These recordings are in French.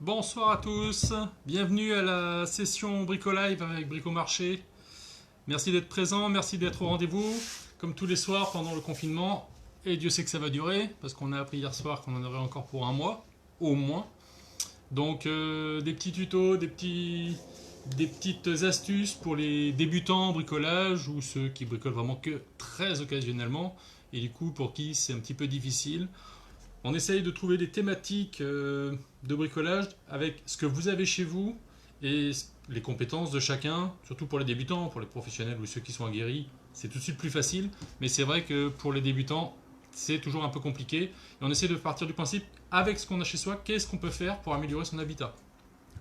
Bonsoir à tous, bienvenue à la session Bricolive avec Bricomarché. Merci d'être présent, merci d'être au rendez-vous, comme tous les soirs pendant le confinement. Et Dieu sait que ça va durer, parce qu'on a appris hier soir qu'on en aurait encore pour un mois, au moins. Donc des petits tutos, des petites astuces pour les débutants en bricolage, ou ceux qui bricolent vraiment que très occasionnellement, et du coup pour qui c'est un petit peu difficile. On essaye de trouver des thématiques de bricolage avec ce que vous avez chez vous et les compétences de chacun, surtout pour les débutants, pour les professionnels ou ceux qui sont aguerris, c'est tout de suite plus facile. Mais c'est vrai que pour les débutants, c'est toujours un peu compliqué. Et on essaie de partir du principe, avec ce qu'on a chez soi, qu'est-ce qu'on peut faire pour améliorer son habitat.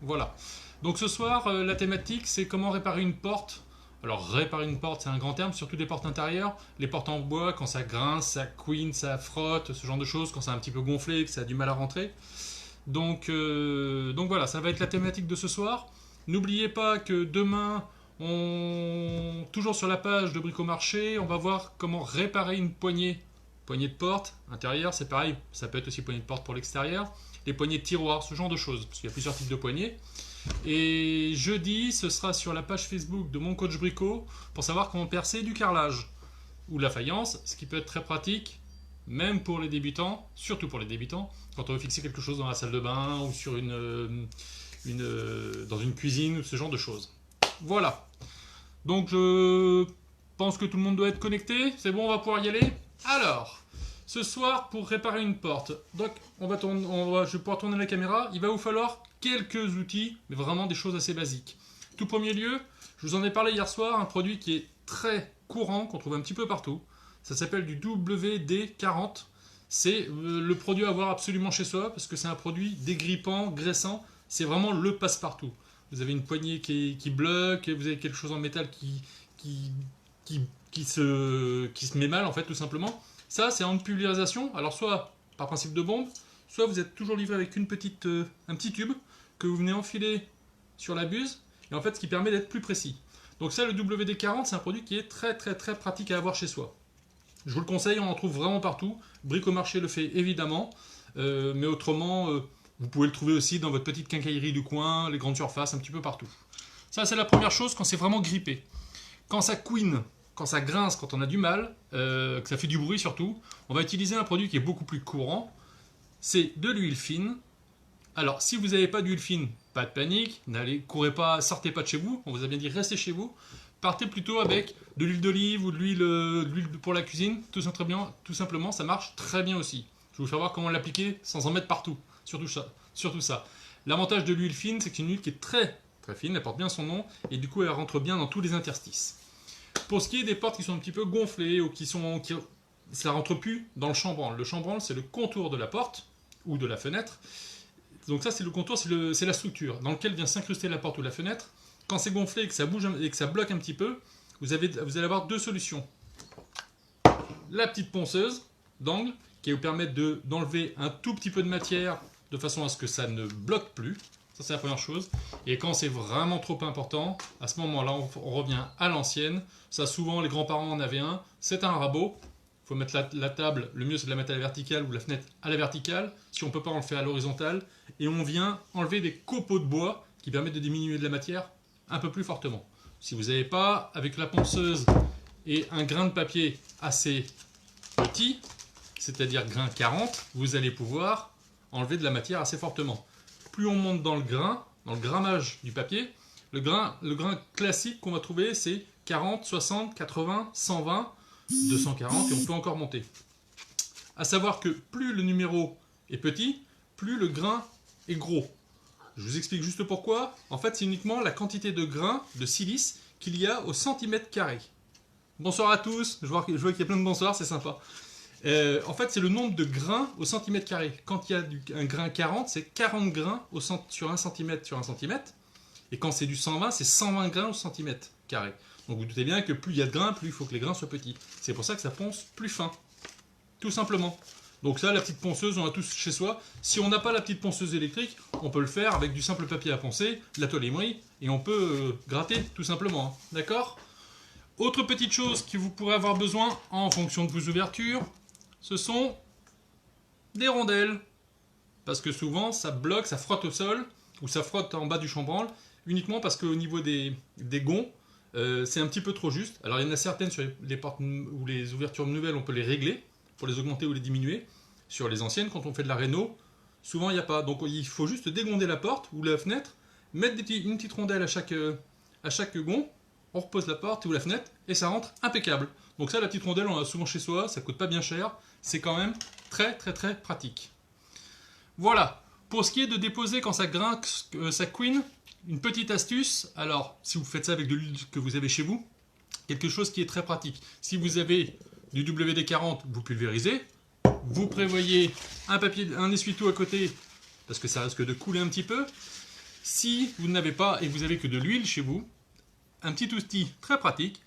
Voilà. Donc ce soir, la thématique, c'est comment réparer une porte. Alors réparer une porte, c'est un grand terme, surtout des portes intérieures. Les portes en bois, quand ça grince, ça couine, ça frotte, ce genre de choses, quand c'est un petit peu gonflé, que ça a du mal à rentrer. Donc voilà, ça va être la thématique de ce soir. N'oubliez pas que demain, toujours sur la page de Bricomarché, on va voir comment réparer une poignée. Poignée de porte, intérieure, c'est pareil, ça peut être aussi poignée de porte pour l'extérieur. Les poignées de tiroir, ce genre de choses, parce qu'il y a plusieurs types de poignées. Et jeudi, ce sera sur la page Facebook de mon coach Brico pour savoir comment percer du carrelage ou la faïence, ce qui peut être très pratique, même pour les débutants, surtout pour les débutants, quand on veut fixer quelque chose dans la salle de bain ou sur dans une cuisine ou ce genre de choses. Voilà. Donc je pense que tout le monde doit être connecté. C'est bon, on va pouvoir y aller. Alors, ce soir, pour réparer une porte, donc je vais pouvoir tourner la caméra. Il va vous falloir quelques outils, mais vraiment des choses assez basiques. Tout premier lieu, je vous en ai parlé hier soir, un produit qui est très courant, qu'on trouve un petit peu partout. Ça s'appelle du WD-40. C'est le produit à avoir absolument chez soi, parce que c'est un produit dégrippant, graissant. C'est vraiment le passe-partout. Vous avez une poignée qui bloque, vous avez quelque chose en métal qui, qui se met mal, en fait, tout simplement. Ça, c'est en pulvérisation. Alors, soit par principe de bombe, soit vous êtes toujours livré avec un petit tube que vous venez enfiler sur la buse, et en fait, ce qui permet d'être plus précis. Donc ça, le WD-40, c'est un produit qui est très très très pratique à avoir chez soi. Je vous le conseille, on en trouve vraiment partout. Bricomarché le fait évidemment, mais autrement, vous pouvez le trouver aussi dans votre petite quincaillerie du coin, les grandes surfaces, un petit peu partout. Ça, c'est la première chose quand c'est vraiment grippé. Quand ça couine, quand ça grince, quand on a du mal, que ça fait du bruit surtout, on va utiliser un produit qui est beaucoup plus courant. C'est de l'huile fine. Alors, si vous n'avez pas d'huile fine, pas de panique, courez pas, sortez pas de chez vous, on vous a bien dit restez chez vous. Partez plutôt avec de l'huile d'olive ou de l'huile pour la cuisine, tout simplement, ça marche très bien aussi. Je vais vous faire voir comment l'appliquer sans en mettre partout, surtout ça. L'avantage de l'huile fine, c'est que c'est une huile qui est très très fine, elle porte bien son nom, et du coup elle rentre bien dans tous les interstices. Pour ce qui est des portes qui sont un petit peu gonflées ou ça rentre plus dans le chambranle. Le chambranle, c'est le contour de la porte ou de la fenêtre. Donc ça, c'est le contour, c'est la structure dans laquelle vient s'incruster la porte ou la fenêtre. Quand c'est gonflé et que ça bouge et que ça bloque un petit peu, vous allez avoir deux solutions. La petite ponceuse d'angle qui va vous permettre d'enlever un tout petit peu de matière de façon à ce que ça ne bloque plus. Ça, c'est la première chose. Et quand c'est vraiment trop important, à ce moment-là, on revient à l'ancienne. Ça, souvent, les grands-parents en avaient un. C'est un rabot. Il faut mettre la table, le mieux c'est de la mettre à la verticale ou la fenêtre à la verticale. Si on ne peut pas, on le fait à l'horizontale. Et on vient enlever des copeaux de bois qui permettent de diminuer de la matière un peu plus fortement. Si vous n'avez pas, avec la ponceuse et un grain de papier assez petit, c'est-à-dire grain 40, vous allez pouvoir enlever de la matière assez fortement. Plus on monte dans le grammage du papier, le grain classique qu'on va trouver, c'est 40, 60, 80, 120, 240 et on peut encore monter. A savoir que plus le numéro est petit, plus le grain est gros. Je vous explique juste pourquoi. En fait, c'est uniquement la quantité de grains de silice qu'il y a au centimètre carré. Bonsoir à tous, je vois qu'il y a plein de bonsoirs, c'est sympa. En fait, c'est le nombre de grains au centimètre carré. Quand il y a un grain 40, c'est 40 grains sur 1 centimètre sur 1 centimètre. Et quand c'est du 120, c'est 120 grains au centimètre carré. Donc vous doutez bien que plus il y a de grains, plus il faut que les grains soient petits. C'est pour ça que ça ponce plus fin. Tout simplement. Donc ça, la petite ponceuse, on a tous chez soi. Si on n'a pas la petite ponceuse électrique, on peut le faire avec du simple papier à poncer, de la tôle émery, et on peut gratter tout simplement. D'accord ? Autre petite chose que vous pourrez avoir besoin en fonction de vos ouvertures, ce sont des rondelles. parce que souvent ça bloque, ça frotte au sol, ou ça frotte en bas du chambranle, uniquement parce qu'au niveau des gonds, c'est un petit peu trop juste. Alors il y en a certaines sur les portes ou les ouvertures nouvelles, on peut les régler, pour les augmenter ou les diminuer. Sur les anciennes, quand on fait de la réno, souvent il n'y a pas. Donc il faut juste dégonder la porte ou la fenêtre, mettre une petite rondelle à chaque gond, on repose la porte ou la fenêtre, et ça rentre impeccable. Donc ça, la petite rondelle, on l'a souvent chez soi, ça coûte pas bien cher, c'est quand même très très très pratique. Voilà, pour ce qui est de déposer quand ça grince, ça couine, une petite astuce. Alors, si vous faites ça avec de l'huile que vous avez chez vous, quelque chose qui est très pratique. Si vous avez du WD-40, vous pulvérisez, vous prévoyez un essuie-tout à côté, parce que ça risque de couler un petit peu. Si vous n'avez pas et vous avez que de l'huile chez vous, un petit outil très pratique,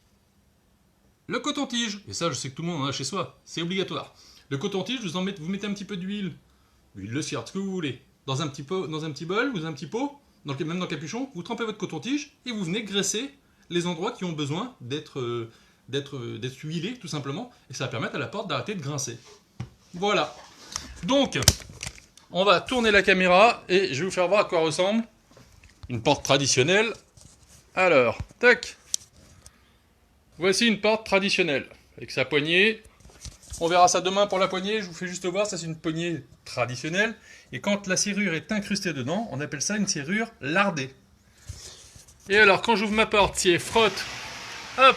le coton-tige. Et ça, je sais que tout le monde en a chez soi, c'est obligatoire. Le coton-tige, vous mettez un petit peu d'huile, huile de cire, ce que vous voulez, dans un petit bol ou dans un petit pot, même dans le capuchon, vous trempez votre coton-tige et vous venez graisser les endroits qui ont besoin d'être huilés, tout simplement, et ça va permettre à la porte d'arrêter de grincer. Voilà. Donc, on va tourner la caméra et je vais vous faire voir à quoi ressemble une porte traditionnelle. Alors, tac. Voici une porte traditionnelle avec sa poignée. On verra ça demain pour la poignée. Je vous fais juste voir, ça c'est une poignée traditionnelle. Et quand la serrure est incrustée dedans, on appelle ça une serrure lardée. Et alors, quand j'ouvre ma porte, si elle frotte, hop,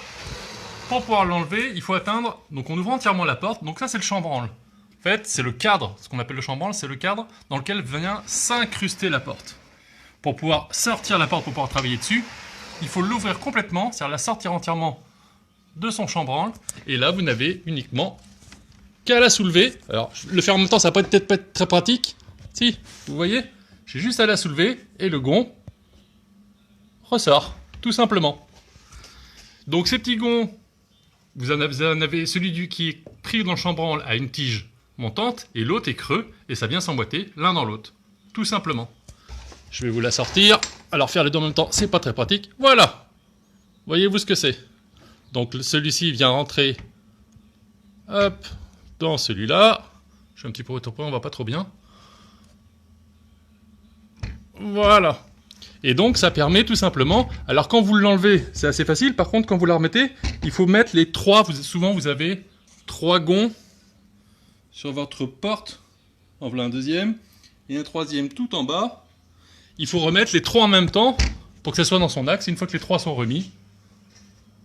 pour pouvoir l'enlever, il faut atteindre. Donc on ouvre entièrement la porte. Donc ça c'est le chambranle. En fait, c'est le cadre. Ce qu'on appelle le chambranle, c'est le cadre dans lequel vient s'incruster la porte. Pour pouvoir sortir la porte, pour pouvoir travailler dessus, il faut l'ouvrir complètement, c'est-à-dire la sortir entièrement de son chambranle. Et là, vous n'avez uniquement qu'à la soulever. Alors, le faire en même temps, ça va peut-être pas être très pratique. Si, vous voyez, j'ai juste à la soulever et le gond ressort, tout simplement. Donc ces petits gonds, vous en avez celui qui est pris dans le chambranle à une tige montante et l'autre est creux et ça vient s'emboîter l'un dans l'autre, tout simplement. Je vais vous la sortir. Alors faire les deux en même temps, c'est pas très pratique. Voilà. Voyez-vous ce que c'est? Donc celui-ci vient rentrer, hop, dans celui-là. Je suis un petit peu trop près, on va pas trop bien. Voilà. Et donc ça permet tout simplement. Alors quand vous l'enlevez, c'est assez facile. Par contre, quand vous la remettez, il faut mettre les trois. Souvent vous avez 3 gonds sur votre porte. En voilà un deuxième et un troisième tout en bas. Il faut remettre les 3 en même temps pour que ça soit dans son axe. Une fois que les 3 sont remis,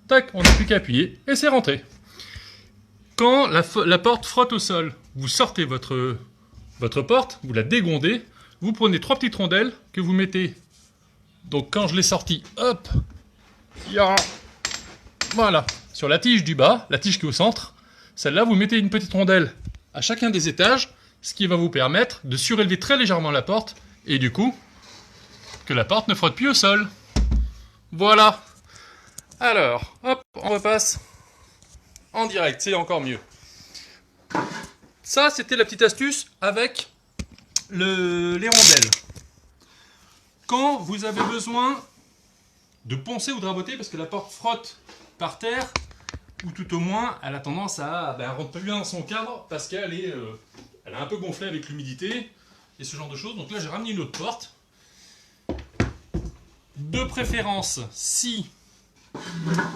tac, on n'a plus qu'à appuyer et c'est rentré. Quand la porte frotte au sol, vous sortez votre porte, vous la dégondez, vous prenez 3 petites rondelles que vous mettez. Donc quand je l'ai sorti, hop, voilà, sur la tige du bas, la tige qui est au centre, celle-là vous mettez une petite rondelle à chacun des étages, ce qui va vous permettre de surélever très légèrement la porte et du coup que la porte ne frotte plus au sol. Voilà. Alors, hop, on repasse en direct, c'est encore mieux. Ça, c'était la petite astuce avec les rondelles. Quand vous avez besoin de poncer ou de raboter, parce que la porte frotte par terre, ou tout au moins, elle a tendance à rentre pas bien dans son cadre, parce qu'elle elle a un peu gonflé avec l'humidité, et ce genre de choses. Donc là, j'ai ramené une autre porte. De préférence, si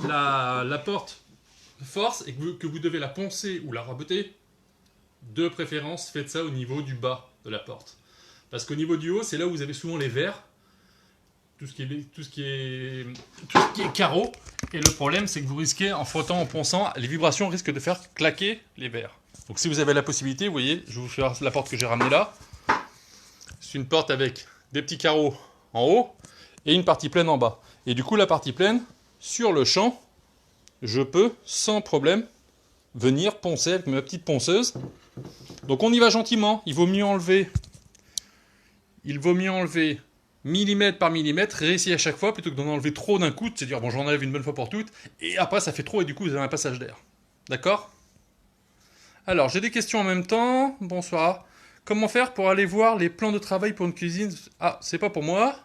la porte force et que vous devez la poncer ou la raboter, de préférence, faites ça au niveau du bas de la porte. Parce qu'au niveau du haut, c'est là où vous avez souvent les verres, tout ce qui est carreau. Et le problème, c'est que vous risquez, en frottant, en ponçant, les vibrations risquent de faire claquer les verres. Donc si vous avez la possibilité, vous voyez, je vais vous faire la porte que j'ai ramenée là. C'est une porte avec des petits carreaux en haut et une partie pleine en bas. Et du coup, la partie pleine, sur le champ, je peux, sans problème, venir poncer avec ma petite ponceuse. Donc on y va gentiment, il vaut mieux enlever millimètre par millimètre, réessayer à chaque fois, plutôt que d'en enlever trop d'un coup, c'est-à-dire bon, j'en enlève une bonne fois pour toutes, et après ça fait trop et du coup vous avez un passage d'air. D'accord? Alors, j'ai des questions en même temps. Bonsoir. Comment faire pour aller voir les plans de travail pour une cuisine? Ah, c'est pas pour moi.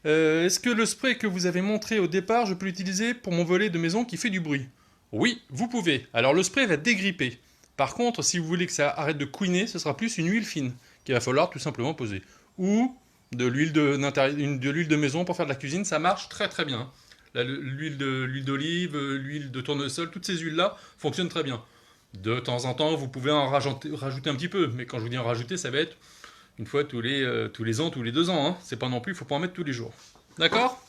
Est-ce que le spray que vous avez montré au départ, je peux l'utiliser pour mon volet de maison qui fait du bruit? Oui, vous pouvez. Alors le spray va dégripper. Par contre, si vous voulez que ça arrête de couiner, ce sera plus une huile fine qu'il va falloir tout simplement poser. Ou de l'huile de maison pour faire de la cuisine, ça marche très très bien. L'huile d'olive, l'huile de tournesol, toutes ces huiles-là fonctionnent très bien. De temps en temps, vous pouvez en rajouter un petit peu, mais quand je vous dis en rajouter, ça va être une fois tous les ans, tous les 2 ans. Hein. C'est pas non plus, il ne faut pas en mettre tous les jours. D'accord?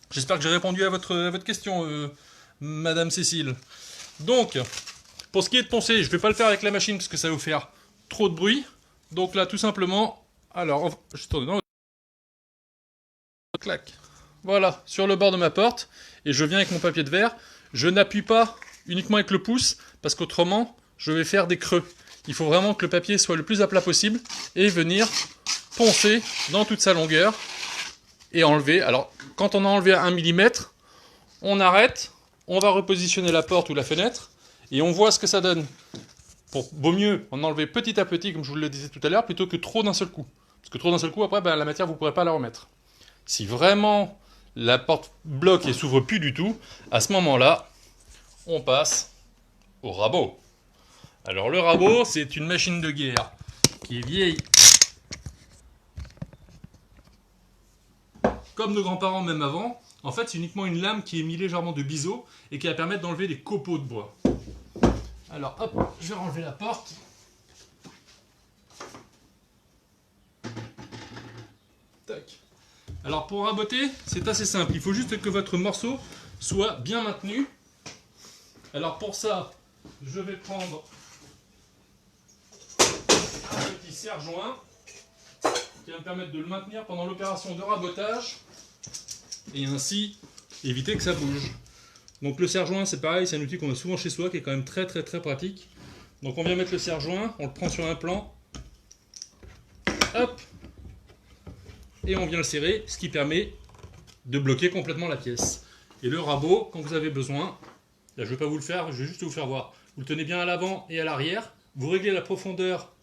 J'espère que j'ai répondu à votre question, Madame Cécile. Donc, pour ce qui est de poncer, je ne vais pas le faire avec la machine parce que ça va vous faire trop de bruit. Donc là, tout simplement, alors, je tourne dans le clac. Voilà, sur le bord de ma porte, et je viens avec mon papier de verre. Je n'appuie pas uniquement avec le pouce, parce qu'autrement, je vais faire des creux. Il faut vraiment que le papier soit le plus à plat possible, et venir poncer dans toute sa longueur, et enlever. Alors, quand on a enlevé 1 mm, on arrête, on va repositionner la porte ou la fenêtre, et on voit ce que ça donne. Vaut mieux en enlever petit à petit, comme je vous le disais tout à l'heure, plutôt que trop d'un seul coup. Parce que trop d'un seul coup, après, la matière, vous ne pourrez pas la remettre. Si vraiment la porte bloque et s'ouvre plus du tout, à ce moment-là, on passe au rabot. Alors le rabot, c'est une machine de guerre qui est vieille, comme nos grands-parents même avant. En fait, c'est uniquement une lame qui est mis légèrement de biseau et qui va permettre d'enlever les copeaux de bois. Alors hop, je vais enlever la porte. Tac. Alors pour raboter, c'est assez simple. Il faut juste que votre morceau soit bien maintenu. Alors pour ça, je vais prendre un petit serre-joint qui va me permettre de le maintenir pendant l'opération de rabotage et ainsi éviter que ça bouge. Donc le serre-joint, c'est pareil, c'est un outil qu'on a souvent chez soi qui est quand même très très très pratique. Donc on vient mettre le serre-joint, on le prend sur un plan, hop, et on vient le serrer, ce qui permet de bloquer complètement la pièce. Et le rabot, quand vous avez besoin, là je ne vais pas vous le faire, je vais juste vous faire voir. Vous le tenez bien à l'avant et à l'arrière, vous réglez la profondeur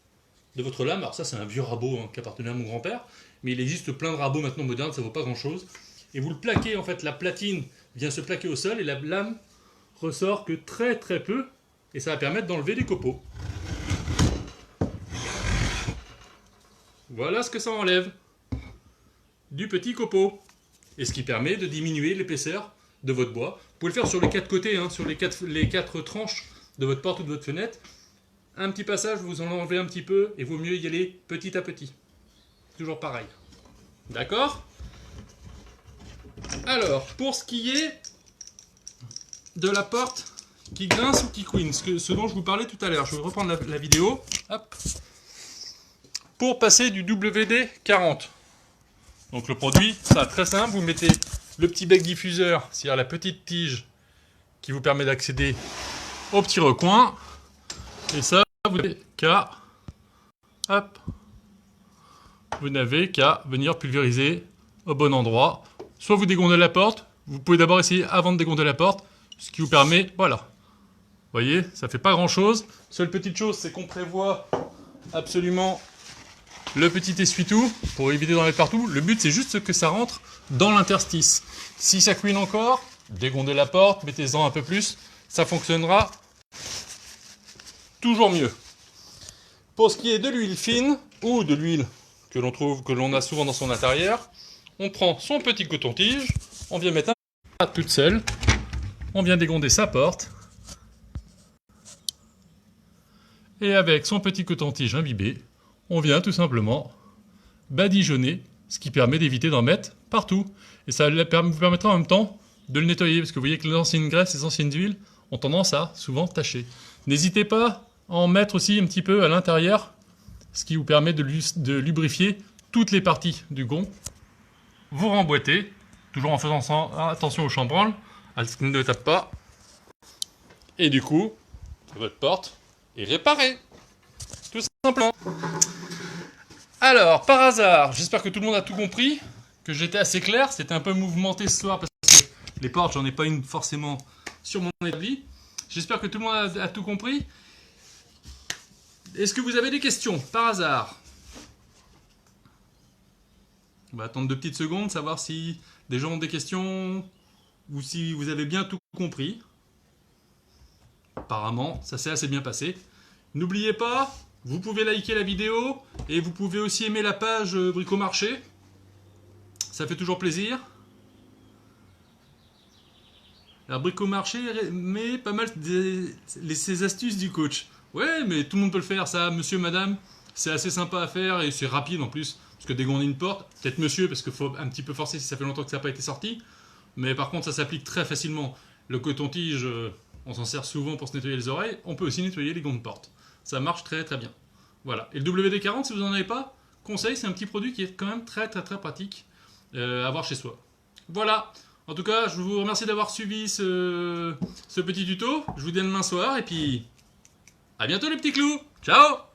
de votre lame. Alors ça c'est un vieux rabot qui appartenait à mon grand-père, mais il existe plein de rabots maintenant modernes, ça ne vaut pas grand-chose. Et vous le plaquez, en fait la platine vient se plaquer au sol et la lame ressort que très très peu, et ça va permettre d'enlever les copeaux. Voilà ce que ça enlève. Du petit copeau, et ce qui permet de diminuer l'épaisseur de votre bois. Vous pouvez le faire sur les 4 côtés, sur les quatre tranches de votre porte ou de votre fenêtre. Un petit passage, vous en enlevez un petit peu, et vaut mieux y aller petit à petit. Toujours pareil. D'accord? Alors, pour ce qui est de la porte qui grince ou qui couine, ce dont je vous parlais tout à l'heure, je vais reprendre la vidéo. Hop. Pour passer du WD-40. Donc le produit, ça très simple, vous mettez le petit bec diffuseur, c'est-à-dire la petite tige qui vous permet d'accéder au petit recoin. Et ça, vous n'avez qu'à venir pulvériser au bon endroit. Soit vous dégondez la porte, vous pouvez d'abord essayer avant de dégonder la porte, ce qui vous permet, voilà. Vous voyez, ça fait pas grand-chose. Seule petite chose, c'est qu'on prévoit absolument le petit essuie-tout pour éviter d'en mettre partout. Le but, c'est juste que ça rentre dans l'interstice. Si ça couine encore, dégondez la porte, mettez-en un peu plus, ça fonctionnera toujours mieux. Pour ce qui est de l'huile fine ou de l'huile que l'on a souvent dans son intérieur, on prend son petit coton-tige, on vient mettre un toute seule, on vient dégonder sa porte, et avec son petit coton-tige imbibé, on vient tout simplement badigeonner, ce qui permet d'éviter d'en mettre partout. Et ça vous permettra en même temps de le nettoyer, parce que vous voyez que les anciennes graisses, les anciennes huiles ont tendance à souvent tacher. N'hésitez pas à en mettre aussi un petit peu à l'intérieur, ce qui vous permet de lubrifier toutes les parties du gond. Vous remboîtez, toujours en faisant attention aux chambranles, à ce qu'il ne tape pas. Et du coup, votre porte est réparée. Tout simplement. Alors, par hasard, j'espère que tout le monde a tout compris, que j'étais assez clair. C'était un peu mouvementé ce soir parce que les portes, j'en ai pas une forcément sur mon établi. J'espère que tout le monde a tout compris. Est-ce que vous avez des questions, par hasard? On va attendre 2 petites secondes, savoir si des gens ont des questions ou si vous avez bien tout compris. Apparemment, ça s'est assez bien passé. N'oubliez pas, Vous pouvez liker la vidéo et vous pouvez aussi aimer la page Bricomarché. Ça fait toujours plaisir. Alors Bricomarché met pas mal ces astuces du coach. Ouais, mais tout le monde peut le faire, ça, monsieur, madame. C'est assez sympa à faire et c'est rapide en plus. Parce que dégonder une porte, peut-être monsieur, parce qu'il faut un petit peu forcer si ça fait longtemps que ça n'a pas été sorti. Mais par contre, ça s'applique très facilement. Le coton-tige, on s'en sert souvent pour se nettoyer les oreilles. On peut aussi nettoyer les gonds de porte. Ça marche très très bien. Voilà. Et le WD-40, si vous n'en avez pas, conseil, c'est un petit produit qui est quand même très très très pratique à avoir chez soi. Voilà. En tout cas, je vous remercie d'avoir suivi ce petit tuto. Je vous dis à demain soir et puis à bientôt les petits clous. Ciao!